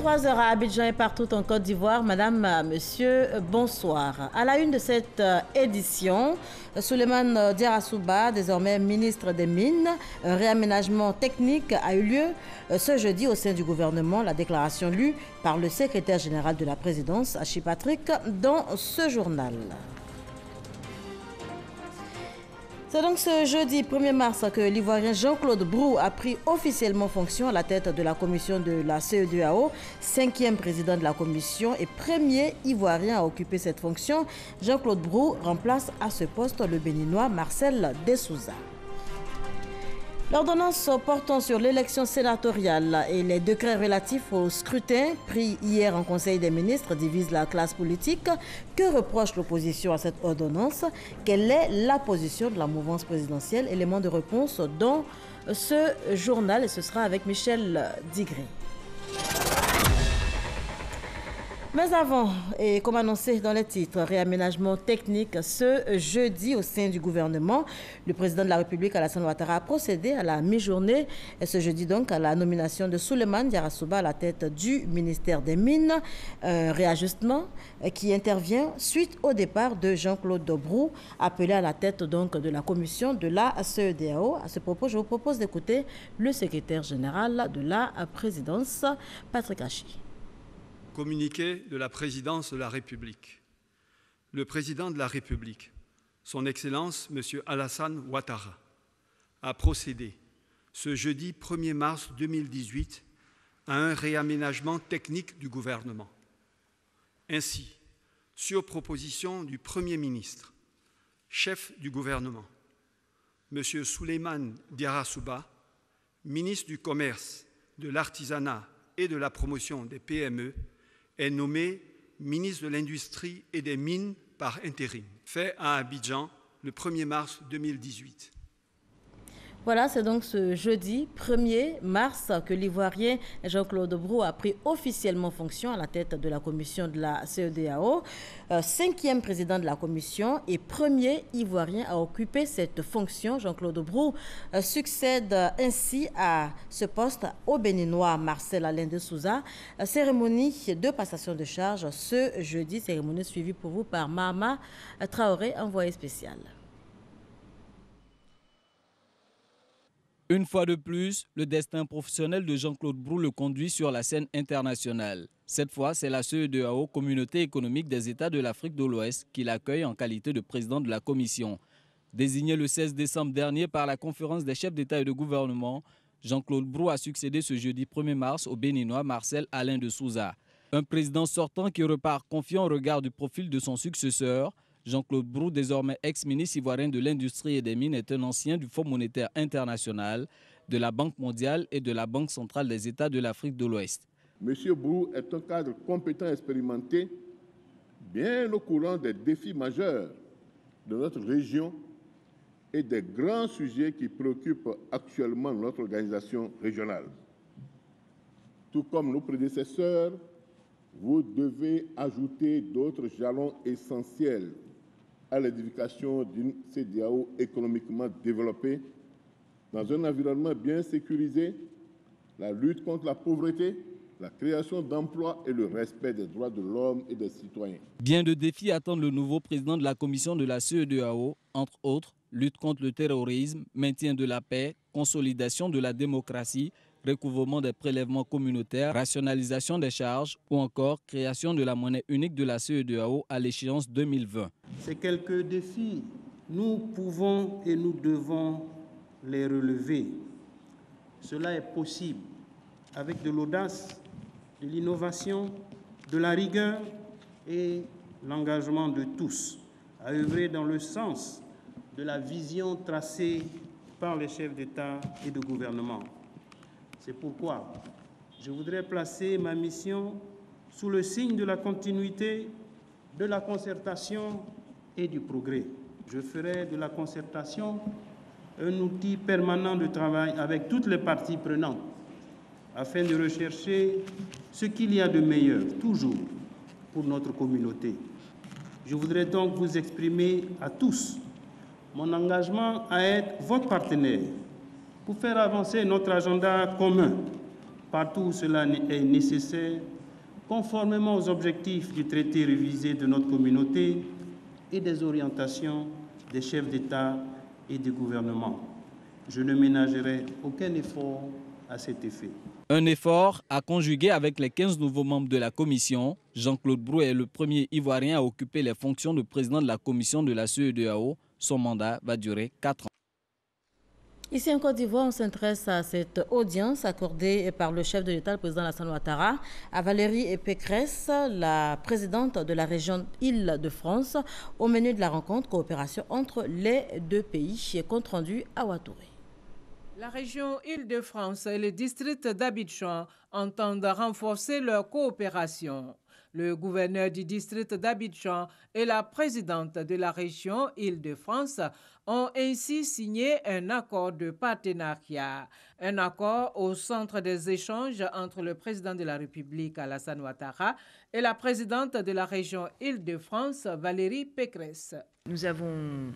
23h à Abidjan et partout en Côte d'Ivoire. Madame, monsieur, bonsoir. À la une de cette édition, Souleymane Diarra-Souba, désormais ministre des Mines, un réaménagement technique a eu lieu ce jeudi au sein du gouvernement. La déclaration lue par le secrétaire général de la présidence, Hachi Patrick, dans ce journal. C'est donc ce jeudi 1er mars que l'Ivoirien Jean-Claude Brou a pris officiellement fonction à la tête de la commission de la CEDEAO, 5e président de la commission et premier Ivoirien à occuper cette fonction. Jean-Claude Brou remplace à ce poste le Béninois Marcel Dessouza. L'ordonnance portant sur l'élection sénatoriale et les décrets relatifs au scrutin pris hier en Conseil des ministres divise la classe politique. Que reproche l'opposition à cette ordonnance? Quelle est la position de la mouvance présidentielle? Élément de réponse dans ce journal et ce sera avec Michel Digré. Mais avant, et comme annoncé dans les titres, réaménagement technique ce jeudi au sein du gouvernement. Le président de la République, Alassane Ouattara, a procédé à la mi-journée, ce jeudi donc, à la nomination de Souleymane Diarra-Souba à la tête du ministère des Mines. Réajustement qui intervient suite au départ de Jean-Claude Brou, appelé à la tête donc de la commission de la CEDEAO. À ce propos, je vous propose d'écouter le secrétaire général de la présidence, Patrick Hachi. Communiqué de la présidence de la République. Le président de la République, son Excellence M. Alassane Ouattara, a procédé ce jeudi 1er mars 2018 à un réaménagement technique du gouvernement. Ainsi, sur proposition du Premier ministre, chef du gouvernement, M. Souleymane Diarra-Souba, ministre du Commerce, de l'Artisanat et de la Promotion des PME, est nommé ministre de l'Industrie et des Mines par intérim, fait à Abidjan le 1er mars 2018. Voilà, c'est donc ce jeudi 1er mars que l'Ivoirien Jean-Claude Brou a pris officiellement fonction à la tête de la commission de la CEDEAO, 5e président de la commission et premier Ivoirien à occuper cette fonction. Jean-Claude Brou succède ainsi à ce poste au Béninois Marcel Alain Dessouza. Cérémonie de passation de charge ce jeudi, cérémonie suivie pour vous par Mahama Traoré, envoyé spécial. Une fois de plus, le destin professionnel de Jean-Claude Brou le conduit sur la scène internationale. Cette fois, c'est la CEDEAO, Communauté économique des États de l'Afrique de l'Ouest, qui l'accueille en qualité de président de la commission. Désigné le 16 décembre dernier par la conférence des chefs d'État et de gouvernement, Jean-Claude Brou a succédé ce jeudi 1er mars au Béninois Marcel Alain Dessouza. Un président sortant qui repart confiant au regard du profil de son successeur. Jean-Claude Brou, désormais ex-ministre ivoirien de l'Industrie et des Mines, est un ancien du Fonds monétaire international, de la Banque mondiale et de la Banque centrale des États de l'Afrique de l'Ouest. M. Brou est un cadre compétent et expérimenté, bien au courant des défis majeurs de notre région et des grands sujets qui préoccupent actuellement notre organisation régionale. Tout comme nos prédécesseurs, vous devez ajouter d'autres jalons essentiels à l'édification d'une CEDEAO économiquement développée, dans un environnement bien sécurisé, la lutte contre la pauvreté, la création d'emplois et le respect des droits de l'homme et des citoyens. Bien de défis attendent le nouveau président de la commission de la CEDEAO, entre autres, lutte contre le terrorisme, maintien de la paix, consolidation de la démocratie, recouvrement des prélèvements communautaires, rationalisation des charges ou encore création de la monnaie unique de la CEDEAO à l'échéance 2020. Ces quelques défis, nous pouvons et nous devons les relever. Cela est possible avec de l'audace, de l'innovation, de la rigueur et l'engagement de tous à œuvrer dans le sens de la vision tracée par les chefs d'État et de gouvernement. C'est pourquoi je voudrais placer ma mission sous le signe de la continuité, de la concertation et du progrès. Je ferai de la concertation un outil permanent de travail avec toutes les parties prenantes afin de rechercher ce qu'il y a de meilleur, toujours, pour notre communauté. Je voudrais donc vous exprimer à tous mon engagement à être votre partenaire pour faire avancer notre agenda commun partout où cela est nécessaire conformément aux objectifs du traité révisé de notre communauté et des orientations des chefs d'État et de gouvernement. Je ne ménagerai aucun effort à cet effet. Un effort à conjuguer avec les 15 nouveaux membres de la commission. Jean-Claude Brou est le premier Ivoirien à occuper les fonctions de président de la commission de la CEDEAO. Son mandat va durer 4 ans. Ici en Côte d'Ivoire, on s'intéresse à cette audience accordée par le chef de l'État, le président Alassane Ouattara, à Valérie Pécresse, la présidente de la région Île-de-France, au menu de la rencontre coopération entre les deux pays, compte rendu à Ouattouré. La région Île-de-France et le district d'Abidjan entendent renforcer leur coopération. Le gouverneur du district d'Abidjan et la présidente de la région Île-de-France ont ainsi signé un accord de partenariat. Un accord au centre des échanges entre le président de la République, Alassane Ouattara, et la présidente de la région Île-de-France, Valérie Pécresse. Nous avons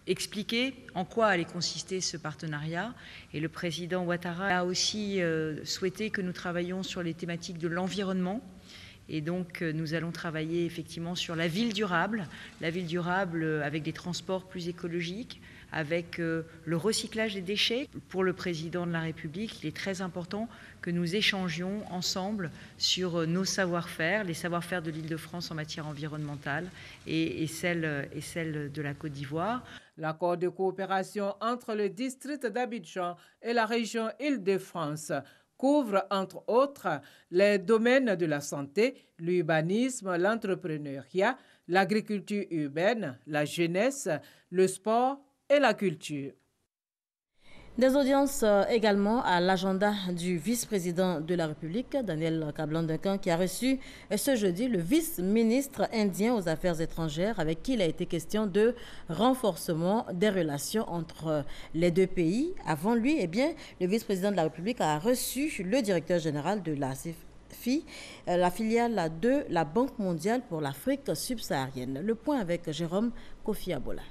expliquer en quoi allait consister ce partenariat. Et le président Ouattara a aussi souhaité que nous travaillions sur les thématiques de l'environnement. Et donc, nous allons travailler effectivement sur la ville durable avec des transports plus écologiques, avec le recyclage des déchets. Pour le président de la République, il est très important que nous échangions ensemble sur nos savoir-faire, les savoir-faire de l'Île-de-France en matière environnementale et celle de la Côte d'Ivoire. L'accord de coopération entre le district d'Abidjan et la région Île-de-France couvre, entre autres, les domaines de la santé, l'urbanisme, l'entrepreneuriat, l'agriculture urbaine, la jeunesse, le sport et la culture. Des audiences également à l'agenda du vice-président de la République, Daniel Kablan-Duncan, qui a reçu ce jeudi le vice-ministre indien aux Affaires étrangères, avec qui il a été question de renforcement des relations entre les deux pays. Avant lui, le vice-président de la République a reçu le directeur général de la CFI, la filiale de la Banque mondiale pour l'Afrique subsaharienne. Le point avec Jérôme Kofi Abola.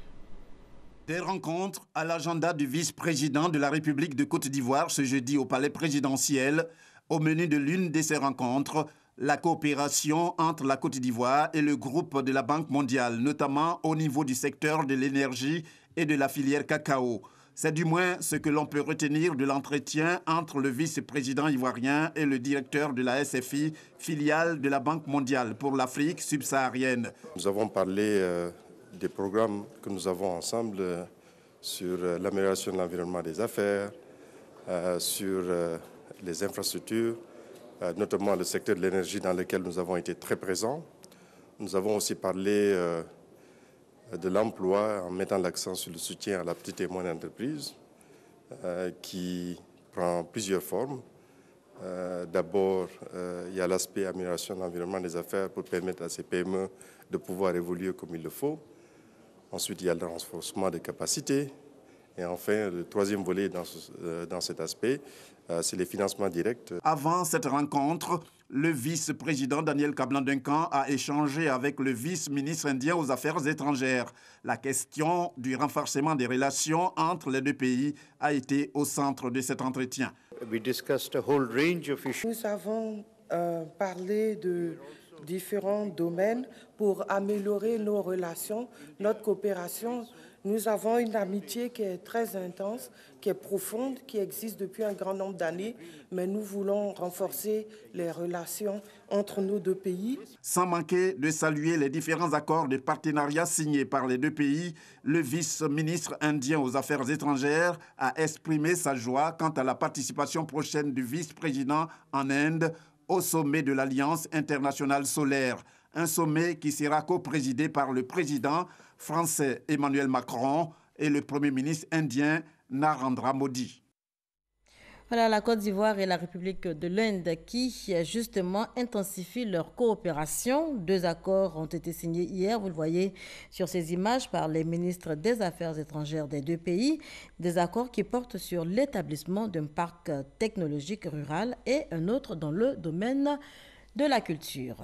Des rencontres à l'agenda du vice-président de la République de Côte d'Ivoire ce jeudi au palais présidentiel. Au menu de l'une de ces rencontres, la coopération entre la Côte d'Ivoire et le groupe de la Banque mondiale, notamment au niveau du secteur de l'énergie et de la filière cacao. C'est du moins ce que l'on peut retenir de l'entretien entre le vice-président ivoirien et le directeur de la SFI, filiale de la Banque mondiale pour l'Afrique subsaharienne. Nous avons parlé des programmes que nous avons ensemble sur l'amélioration de l'environnement des affaires, sur les infrastructures, notamment le secteur de l'énergie dans lequel nous avons été très présents. Nous avons aussi parlé de l'emploi en mettant l'accent sur le soutien à la petite et moyenne entreprise qui prend plusieurs formes. D'abord, il y a l'aspect amélioration de l'environnement des affaires pour permettre à ces PME de pouvoir évoluer comme il le faut. Ensuite, il y a le renforcement des capacités. Et enfin, le troisième volet dans cet aspect, c'est les financements directs. Avant cette rencontre, le vice-président Daniel Kablan-Duncan a échangé avec le vice-ministre indien aux Affaires étrangères. La question du renforcement des relations entre les deux pays a été au centre de cet entretien. Nous avons parlé de différents domaines pour améliorer nos relations, notre coopération. Nous avons une amitié qui est très intense, qui est profonde, qui existe depuis un grand nombre d'années, mais nous voulons renforcer les relations entre nos deux pays. Sans manquer de saluer les différents accords de partenariat signés par les deux pays, le vice-ministre indien aux Affaires étrangères a exprimé sa joie quant à la participation prochaine du vice-président en Inde au sommet de l'Alliance internationale solaire, un sommet qui sera co-présidé par le président français Emmanuel Macron et le Premier ministre indien Narendra Modi. Voilà, la Côte d'Ivoire et la République de l'Inde qui, justement, intensifient leur coopération. 2 accords ont été signés hier, vous le voyez sur ces images, par les ministres des Affaires étrangères des deux pays. Des accords qui portent sur l'établissement d'un parc technologique rural et un autre dans le domaine de la culture.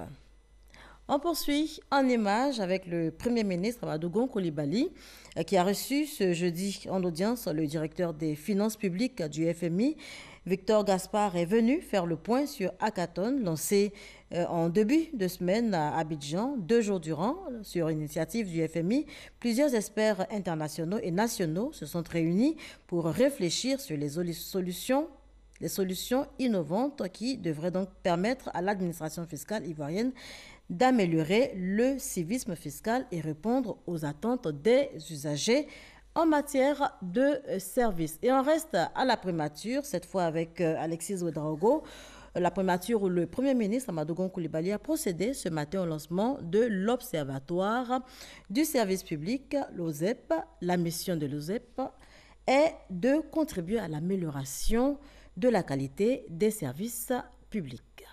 On poursuit en images avec le Premier ministre Madougou Coulibaly qui a reçu ce jeudi en audience le directeur des finances publiques du FMI, Victor Gaspard est venu faire le point sur Hackathon, lancé en début de semaine à Abidjan, 2 jours durant, sur initiative du FMI. Plusieurs experts internationaux et nationaux se sont réunis pour réfléchir sur les solutions innovantes qui devraient donc permettre à l'administration fiscale ivoirienne d'améliorer le civisme fiscal et répondre aux attentes des usagers en matière de services. Et on reste à la primature, cette fois avec Alexis Ouedraogo. La primature où le Premier ministre Amadou Gon Coulibaly a procédé ce matin au lancement de l'Observatoire du service public, l'OSEP. La mission de l'OSEP est de contribuer à l'amélioration de la qualité des services publics.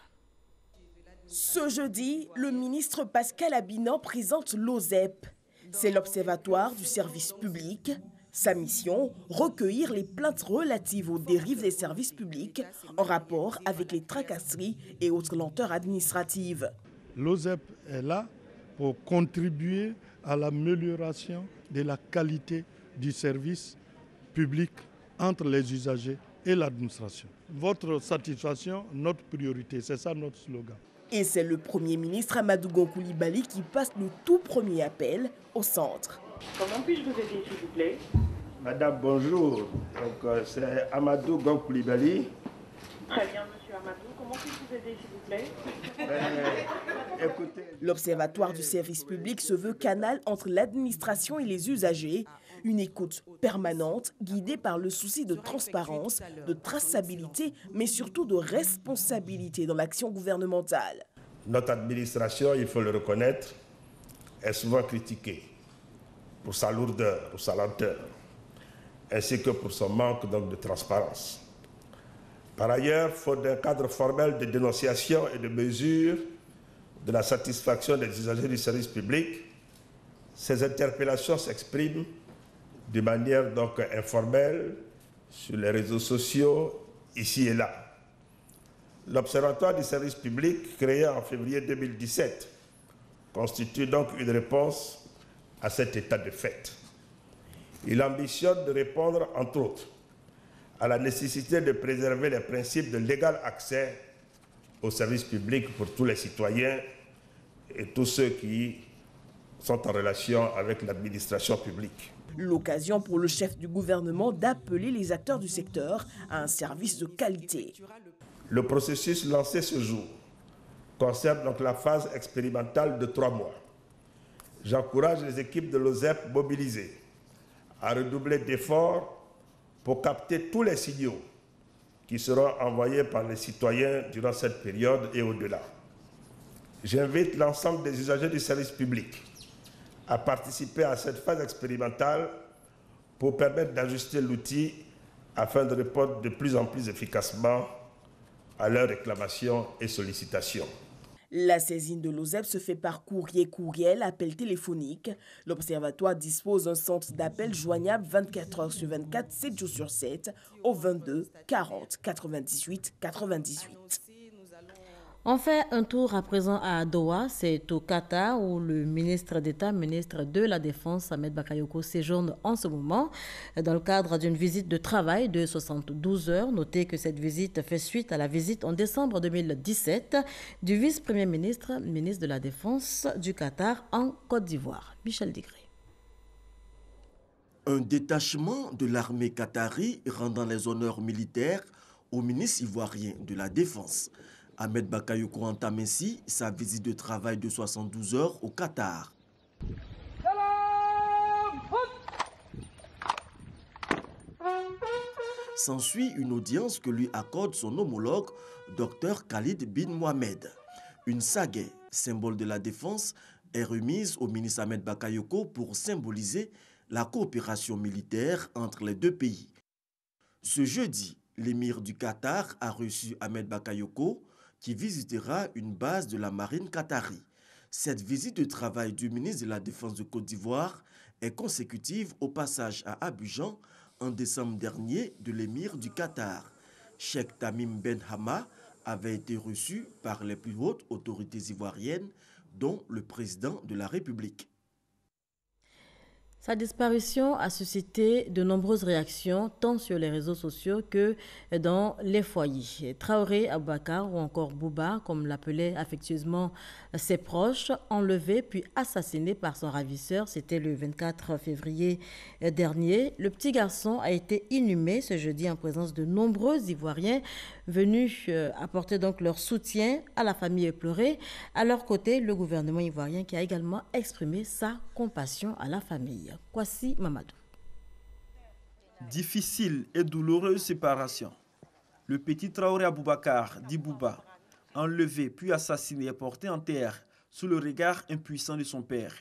Ce jeudi, le ministre Pascal Abinan présente l'OSEP. C'est l'Observatoire du service public. Sa mission, recueillir les plaintes relatives aux dérives des services publics en rapport avec les tracasseries et autres lenteurs administratives. L'OSEP est là pour contribuer à l'amélioration de la qualité du service public entre les usagers et l'administration. Votre satisfaction, notre priorité, c'est ça notre slogan. Et c'est le Premier ministre Amadou Gon Coulibaly qui passe le tout premier appel au centre. Comment puis-je vous aider, s'il vous plaît? Madame, bonjour. Donc, c'est Amadou Gon Coulibaly. Très bien, monsieur Amadou. Comment puis-je vous aider, s'il vous plaît? Écoutez. L'Observatoire du service public se veut canal entre l'administration et les usagers. Une écoute permanente, guidée par le souci de transparence, de traçabilité, mais surtout de responsabilité dans l'action gouvernementale. Notre administration, il faut le reconnaître, est souvent critiquée pour sa lourdeur, pour sa lenteur, ainsi que pour son manque donc, de transparence. Par ailleurs, faute d'un cadre formel de dénonciation et de mesure de la satisfaction des usagers du service public, ces interpellations s'expriment de manière donc informelle sur les réseaux sociaux, ici et là. L'Observatoire du service public, créé en février 2017, constitue donc une réponse à cet état de fait. Il ambitionne de répondre, entre autres, à la nécessité de préserver les principes de l'égal accès aux services publics pour tous les citoyens et tous ceux qui sont en relation avec l'administration publique. L'occasion pour le chef du gouvernement d'appeler les acteurs du secteur à un service de qualité. Le processus lancé ce jour concerne donc la phase expérimentale de 3 mois. J'encourage les équipes de l'OSEP mobilisées à redoubler d'efforts pour capter tous les signaux qui seront envoyés par les citoyens durant cette période et au-delà. J'invite l'ensemble des usagers du service public à participer à cette phase expérimentale pour permettre d'ajuster l'outil afin de répondre de plus en plus efficacement à leurs réclamations et sollicitations. La saisine de l'OSEP se fait par courriel, appel téléphonique. L'Observatoire dispose d'un centre d'appel joignable 24 heures sur 24, 7 jours sur 7, au 22 40 98 98. On fait un tour à présent à Doha, c'est au Qatar où le ministre d'État, ministre de la Défense, Ahmed Bakayoko, séjourne en ce moment dans le cadre d'une visite de travail de 72 heures. Notez que cette visite fait suite à la visite en décembre 2017 du vice-premier ministre, ministre de la Défense du Qatar en Côte d'Ivoire. Michel Degré. Un détachement de l'armée qatari rendant les honneurs militaires au ministre ivoirien de la Défense. Ahmed Bakayoko entame ainsi sa visite de travail de 72 heures au Qatar. S'ensuit une audience que lui accorde son homologue, Dr Khalid bin Mohamed. Une sagaie, symbole de la défense, est remise au ministre Ahmed Bakayoko pour symboliser la coopération militaire entre les deux pays. Ce jeudi, l'émir du Qatar a reçu Ahmed Bakayoko, qui visitera une base de la marine qatari. Cette visite de travail du ministre de la Défense de Côte d'Ivoire est consécutive au passage à Abidjan en décembre dernier de l'émir du Qatar. Cheikh Tamim Ben Hama avait été reçu par les plus hautes autorités ivoiriennes, dont le président de la République. Sa disparition a suscité de nombreuses réactions, tant sur les réseaux sociaux que dans les foyers. Traoré Aboubakar ou encore Bouba, comme l'appelaient affectueusement ses proches, enlevé puis assassiné par son ravisseur, c'était le 24 février dernier. Le petit garçon a été inhumé ce jeudi en présence de nombreux Ivoiriens venus apporter donc leur soutien à la famille éplorée. À leur côté, le gouvernement ivoirien qui a également exprimé sa compassion à la famille. Kwasi Mamadou. Difficile et douloureuse séparation. Le petit Traoré Aboubakar, dit Bouba, enlevé puis assassiné et porté en terre sous le regard impuissant de son père.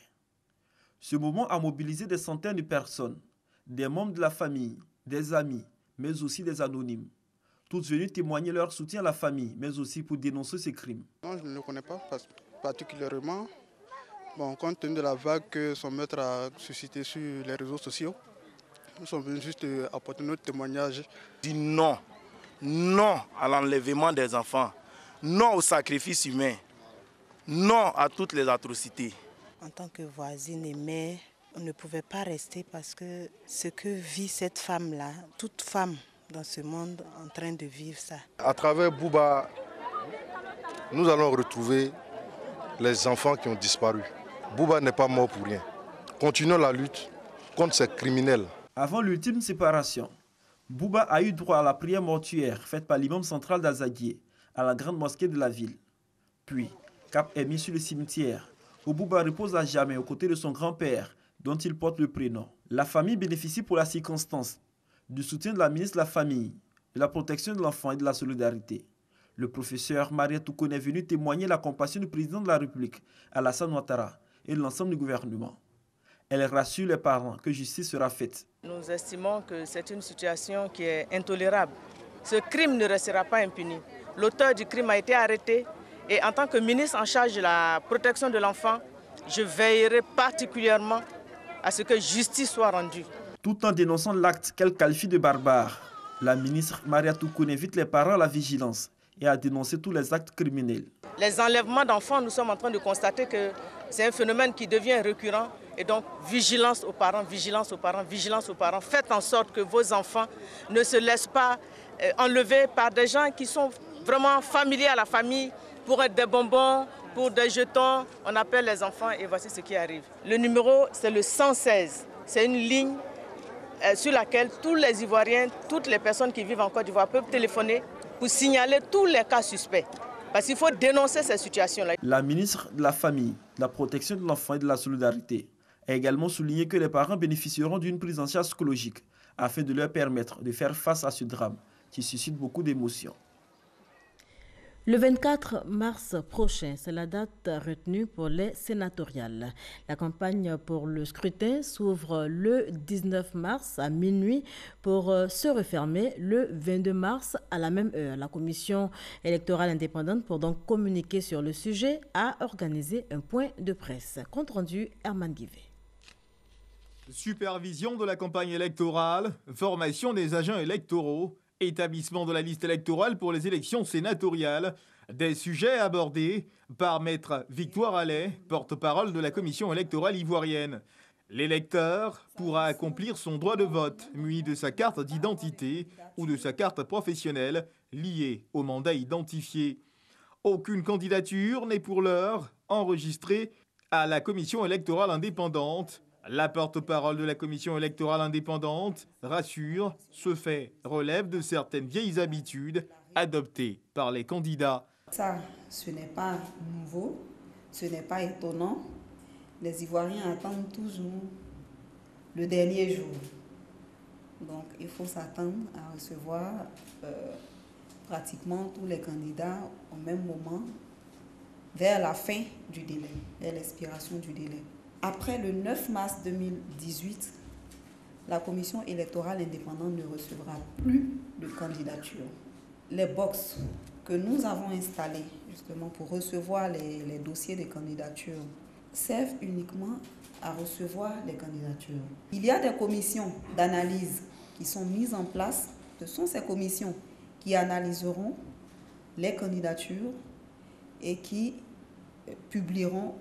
Ce moment a mobilisé des centaines de personnes, des membres de la famille, des amis, mais aussi des anonymes. Tous venus témoigner leur soutien à la famille, mais aussi pour dénoncer ces crimes. Non, je ne le connais pas particulièrement. Bon, compte tenu de la vague que son maître a suscité sur les réseaux sociaux, nous sommes venus juste apporter notre témoignage. Dis non, non à l'enlèvement des enfants, non au sacrifice humain, non à toutes les atrocités. En tant que voisine et mère, on ne pouvait pas rester parce que ce que vit cette femme-là, toute femme dans ce monde en train de vivre ça. À travers Bouba, nous allons retrouver les enfants qui ont disparu. Bouba n'est pas mort pour rien. Continuons la lutte contre ces criminels. Avant l'ultime séparation, Bouba a eu droit à la prière mortuaire faite par l'imam central d'Azaguié à la grande mosquée de la ville. Puis, cap est mis sur le cimetière où Bouba repose à jamais aux côtés de son grand-père dont il porte le prénom. La famille bénéficie pour la circonstance du soutien de la ministre de la Famille, de la protection de l'enfant et de la solidarité. Le professeur Maria Toukoune est venu témoigner la compassion du président de la République, Alassane Ouattara, et de l'ensemble du gouvernement. Elle rassure les parents que justice sera faite. Nous estimons que c'est une situation qui est intolérable. Ce crime ne restera pas impuni. L'auteur du crime a été arrêté et en tant que ministre en charge de la protection de l'enfant, je veillerai particulièrement à ce que justice soit rendue. Tout en dénonçant l'acte qu'elle qualifie de barbare, la ministre Maria Toukoune invite les parents à la vigilance et à dénoncer tous les actes criminels. Les enlèvements d'enfants, nous sommes en train de constater que c'est un phénomène qui devient récurrent. Et donc, vigilance aux parents, vigilance aux parents, vigilance aux parents. Faites en sorte que vos enfants ne se laissent pas enlever par des gens qui sont vraiment familiers à la famille pour être des bonbons, pour des jetons. On appelle les enfants et voici ce qui arrive. Le numéro, c'est le 116. C'est une ligne sur laquelle tous les Ivoiriens, toutes les personnes qui vivent en Côte d'Ivoire peuvent téléphoner pour signaler tous les cas suspects. Parce qu'il faut dénoncer ces situations-là. La ministre de la Famille, de la protection de l'enfant et de la solidarité a également souligné que les parents bénéficieront d'une prise en charge psychologique afin de leur permettre de faire face à ce drame qui suscite beaucoup d'émotions. Le 24 mars prochain, c'est la date retenue pour les sénatoriales. La campagne pour le scrutin s'ouvre le 19 mars à minuit pour se refermer le 22 mars à la même heure. La commission électorale indépendante, pour donc communiquer sur le sujet, a organisé un point de presse. Compte rendu, Herman Guivet. Supervision de la campagne électorale, formation des agents électoraux, établissement de la liste électorale pour les élections sénatoriales, des sujets abordés par Maître Victoire Allais, porte-parole de la commission électorale ivoirienne. L'électeur pourra accomplir son droit de vote, muni de sa carte d'identité ou de sa carte professionnelle liée au mandat identifié. Aucune candidature n'est pour l'heure enregistrée à la commission électorale indépendante. La porte-parole de la commission électorale indépendante rassure, ce fait relève de certaines vieilles habitudes adoptées par les candidats. Ça, ce n'est pas nouveau, ce n'est pas étonnant. Les Ivoiriens attendent toujours le dernier jour. Donc, il faut s'attendre à recevoir pratiquement tous les candidats au même moment, vers la fin du délai, vers l'expiration du délai. Après le 9 mars 2018, la commission électorale indépendante ne recevra plus de candidatures. Les box que nous avons installées justement pour recevoir les dossiers de candidatures servent uniquement à recevoir les candidatures. Il y a des commissions d'analyse qui sont mises en place. Ce sont ces commissions qui analyseront les candidatures et qui publieront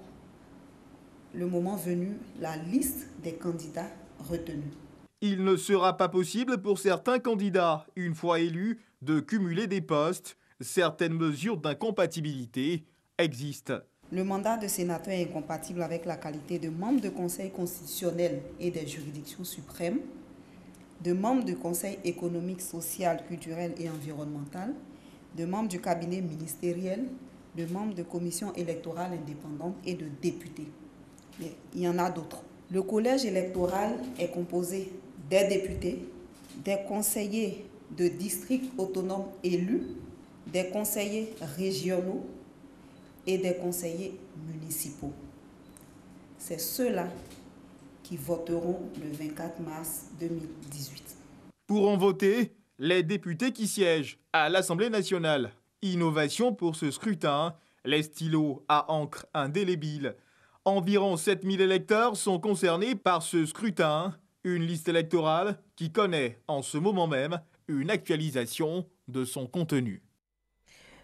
le moment venu la liste des candidats retenus. Il ne sera pas possible pour certains candidats, une fois élus, de cumuler des postes. Certaines mesures d'incompatibilité existent. Le mandat de sénateur est incompatible avec la qualité de membre de conseil constitutionnel et des juridictions suprêmes, de membre du conseil économique, social, culturel et environnemental, de membre du cabinet ministériel, de membre de commission électorale indépendante et de députés. Il y en a d'autres. Le collège électoral est composé des députés, des conseillers de districts autonomes élus, des conseillers régionaux et des conseillers municipaux. C'est ceux-là qui voteront le 24 mars 2018. Pour en voter, les députés qui siègent à l'Assemblée nationale. Innovation pour ce scrutin, les stylos à encre indélébile. Environ 7000 électeurs sont concernés par ce scrutin. Une liste électorale qui connaît en ce moment même une actualisation de son contenu.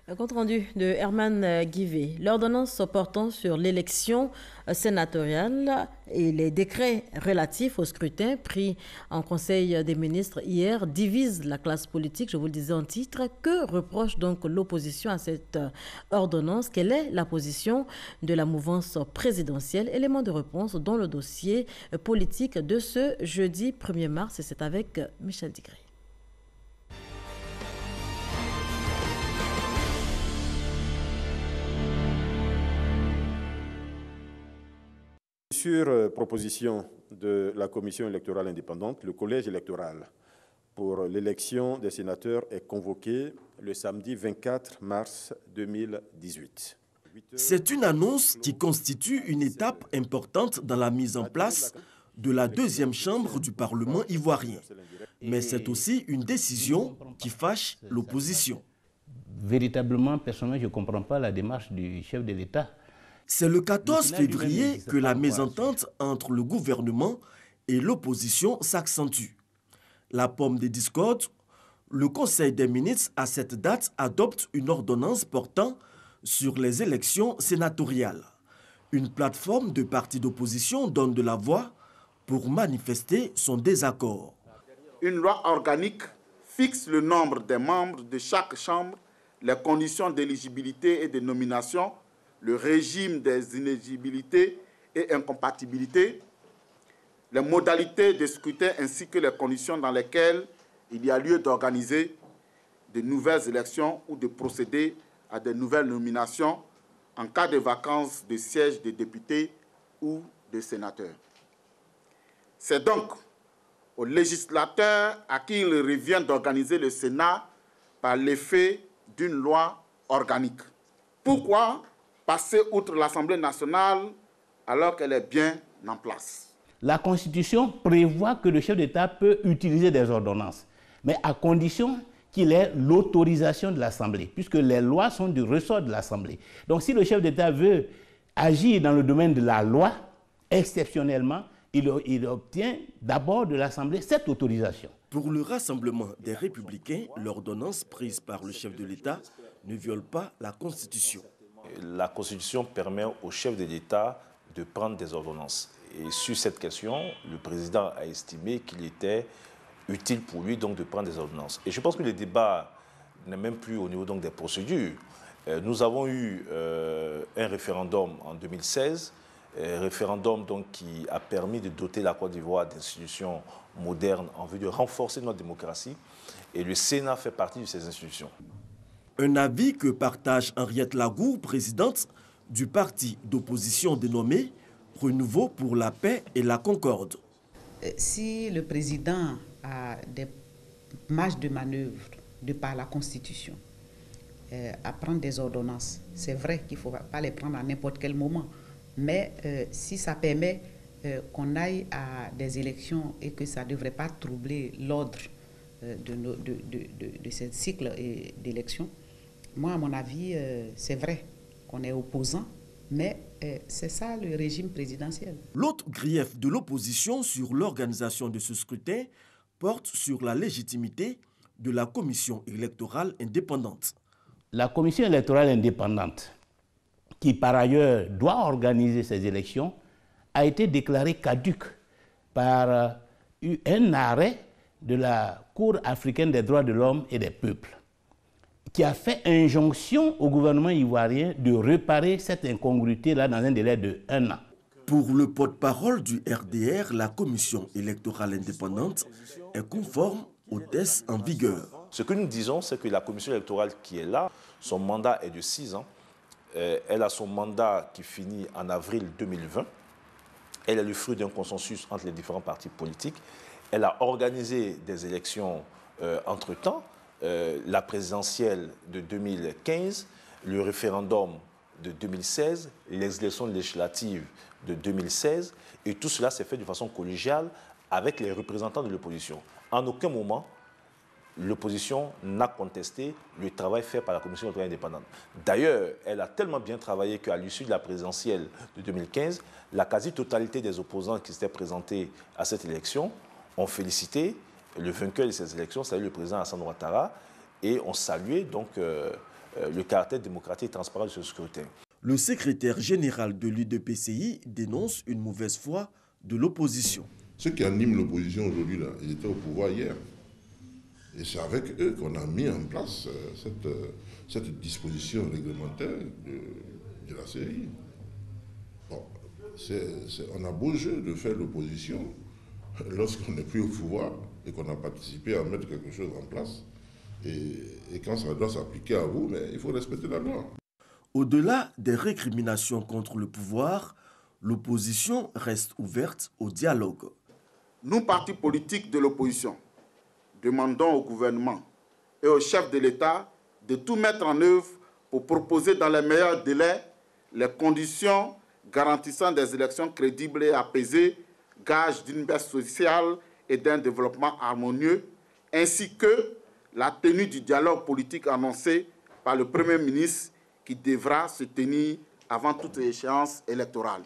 Un compte rendu de Herman Guivet. L'ordonnance portant sur l'élection sénatoriale et les décrets relatifs au scrutin pris en Conseil des ministres hier divisent la classe politique, je vous le disais en titre. Que reproche donc l'opposition à cette ordonnance? Quelle est la position de la mouvance présidentielle? Élément de réponse dans le dossier politique de ce jeudi 1er mars et c'est avec Michel Digré. Sur proposition de la Commission électorale indépendante, le collège électoral pour l'élection des sénateurs est convoqué le samedi 24 mars 2018. C'est une annonce qui constitue une étape importante dans la mise en place de la deuxième chambre du Parlement ivoirien. Mais c'est aussi une décision qui fâche l'opposition. Véritablement, personnellement, je ne comprends pas la démarche du chef de l'État. C'est le 14 février que la mésentente entre le gouvernement et l'opposition s'accentue. La pomme des discordes, le Conseil des ministres à cette date adopte une ordonnance portant sur les élections sénatoriales. Une plateforme de partis d'opposition donne de la voix pour manifester son désaccord. Une loi organique fixe le nombre des membres de chaque chambre, les conditions d'éligibilité et de nomination, le régime des inéligibilités et incompatibilités, les modalités de scrutin ainsi que les conditions dans lesquelles il y a lieu d'organiser de nouvelles élections ou de procéder à de nouvelles nominations en cas de vacances de sièges de députés ou de sénateurs. C'est donc au législateur à qui il revient d'organiser le Sénat par l'effet d'une loi organique. Pourquoi passer outre l'Assemblée nationale alors qu'elle est bien en place? La Constitution prévoit que le chef d'État peut utiliser des ordonnances, mais à condition qu'il ait l'autorisation de l'Assemblée, puisque les lois sont du ressort de l'Assemblée. Donc si le chef d'État veut agir dans le domaine de la loi, exceptionnellement, il obtient d'abord de l'Assemblée cette autorisation. Pour le Rassemblement des Républicains, l'ordonnance prise par le chef de l'État ne viole pas la Constitution. La Constitution permet au chef de l'État de prendre des ordonnances. Et sur cette question, le président a estimé qu'il était utile pour lui donc de prendre des ordonnances. Et je pense que le débat n'est même plus au niveau donc des procédures. Nous avons eu un référendum en 2016, un référendum donc qui a permis de doter la Côte d'Ivoire d'institutions modernes en vue de renforcer notre démocratie. Et le Sénat fait partie de ces institutions. Un avis que partage Henriette Lagour, présidente du parti d'opposition dénommé Renouveau pour la paix et la concorde. Si le président a des marges de manœuvre de par la Constitution à prendre des ordonnances, c'est vrai qu'il ne faut pas les prendre à n'importe quel moment. Mais si ça permet qu'on aille à des élections et que ça ne devrait pas troubler l'ordre de ce cycle d'élections, moi, à mon avis, c'est vrai qu'on est opposant, mais c'est ça le régime présidentiel. L'autre grief de l'opposition sur l'organisation de ce scrutin porte sur la légitimité de la Commission électorale indépendante. La Commission électorale indépendante, qui par ailleurs doit organiser ces élections, a été déclarée caduque par eu un arrêt de la Cour africaine des droits de l'homme et des peuples qui a fait injonction au gouvernement ivoirien de réparer cette incongruité-là dans un délai de 1 an. Pour le porte-parole du RDR, la commission électorale indépendante est conforme aux tests en vigueur. Ce que nous disons, c'est que la commission électorale qui est là, son mandat est de 6 ans. Elle a son mandat qui finit en avril 2020. Elle est le fruit d'un consensus entre les différents partis politiques. Elle a organisé des élections entre-temps, la présidentielle de 2015, le référendum de 2016, les élections législatives de 2016, et tout cela s'est fait de façon collégiale avec les représentants de l'opposition. En aucun moment, l'opposition n'a contesté le travail fait par la commission électorale indépendante. D'ailleurs, elle a tellement bien travaillé qu'à l'issue de la présidentielle de 2015, la quasi-totalité des opposants qui s'étaient présentés à cette élection ont félicité le vainqueur de ces élections, c'est-à-dire le président Alassane Ouattara, et ont salué donc le caractère démocratique et transparent de ce scrutin. Le secrétaire général de l'UDPCI dénonce une mauvaise foi de l'opposition. Ceux qui animent l'opposition aujourd'hui, là, ils étaient au pouvoir hier. Et c'est avec eux qu'on a mis en place cette disposition réglementaire de la CEI. Bon, on a beau jeu de faire l'opposition lorsqu'on n'est plus au pouvoir et qu'on a participé à mettre quelque chose en place. Et quand ça doit s'appliquer à vous, mais il faut respecter la loi. Au-delà des récriminations contre le pouvoir, l'opposition reste ouverte au dialogue. Nous, partis politiques de l'opposition, demandons au gouvernement et au chef de l'État de tout mettre en œuvre pour proposer dans les meilleurs délais les conditions garantissant des élections crédibles et apaisées, gage d'une paix sociale et d'un développement harmonieux, ainsi que la tenue du dialogue politique annoncé par le Premier ministre qui devra se tenir avant toute échéance électorale.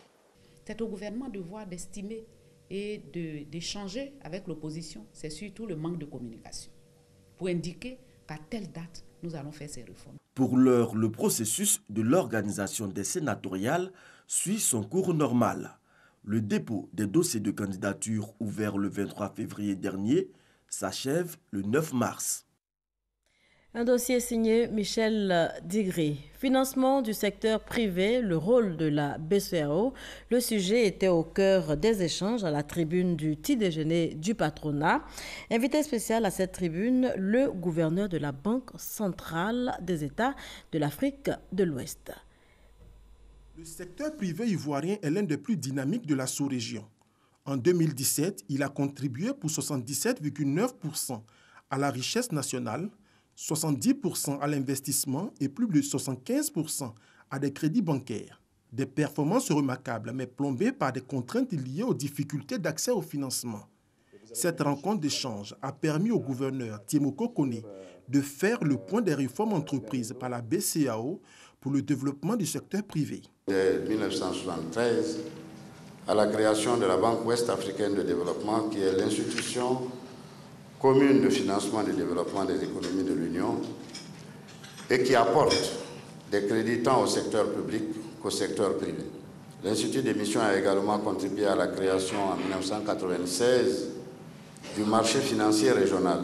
C'est au gouvernement de voir, d'estimer et d'échanger avec l'opposition. C'est surtout le manque de communication pour indiquer qu'à telle date, nous allons faire ces réformes. Pour l'heure, le processus de l'organisation des sénatoriales suit son cours normal. Le dépôt des dossiers de candidature ouverts le 23 février dernier s'achève le 9 mars. Un dossier signé Michel Digré. Financement du secteur privé, le rôle de la BCEAO. Le sujet était au cœur des échanges à la tribune du petit déjeuner du patronat. Invité spécial à cette tribune, le gouverneur de la Banque centrale des États de l'Afrique de l'Ouest. Le secteur privé ivoirien est l'un des plus dynamiques de la sous-région. En 2017, il a contribué pour 77,9% à la richesse nationale, 70% à l'investissement et plus de 75% à des crédits bancaires. Des performances remarquables, mais plombées par des contraintes liées aux difficultés d'accès au financement. Cette rencontre d'échange a permis au gouverneur Tiemoko Kone de faire le point des réformes entreprises par la BCEAO pour le développement du secteur privé. Dès 1973, à la création de la Banque ouest-africaine de développement, qui est l'institution commune de financement et de développement des économies de l'Union et qui apporte des crédits tant au secteur public qu'au secteur privé. L'Institut d'émission a également contribué à la création en 1996 du marché financier régional.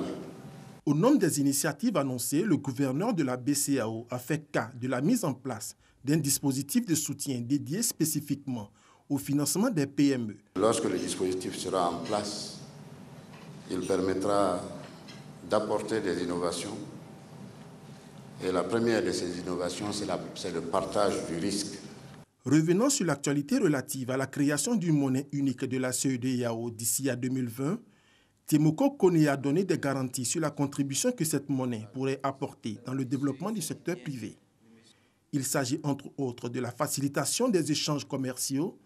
Au nom des initiatives annoncées, le gouverneur de la BCEAO a fait cas de la mise en place d'un dispositif de soutien dédié spécifiquement au financement des PME. Lorsque le dispositif sera en place, il permettra d'apporter des innovations. Et la première de ces innovations, c'est le partage du risque. Revenant sur l'actualité relative à la création d'une monnaie unique de la CEDEAO d'ici à 2020, Tiemoko Kone a donné des garanties sur la contribution que cette monnaie pourrait apporter dans le développement du secteur privé. Il s'agit entre autres de la facilitation des échanges commerciaux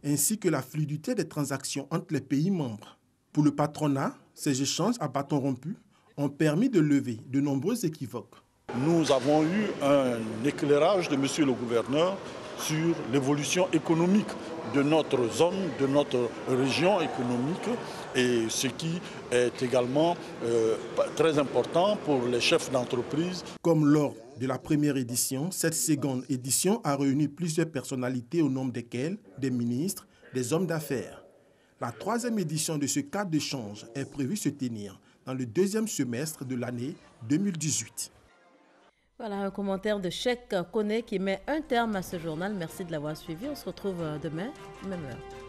ainsi que la fluidité des transactions entre les pays membres. Pour le patronat, ces échanges à bâton rompu ont permis de lever de nombreux équivoques. Nous avons eu un éclairage de monsieur le gouverneur sur l'évolution économique de notre zone, de notre région économique, et ce qui est également très important pour les chefs d'entreprise. Comme lors de la première édition, cette seconde édition a réuni plusieurs personnalités au nombre desquelles des ministres, des hommes d'affaires. La 3e édition de ce cadre d'échange est prévue se tenir dans le 2e semestre de l'année 2018. Voilà un commentaire de Cheikh Koné qui met un terme à ce journal. Merci de l'avoir suivi. On se retrouve demain, même heure.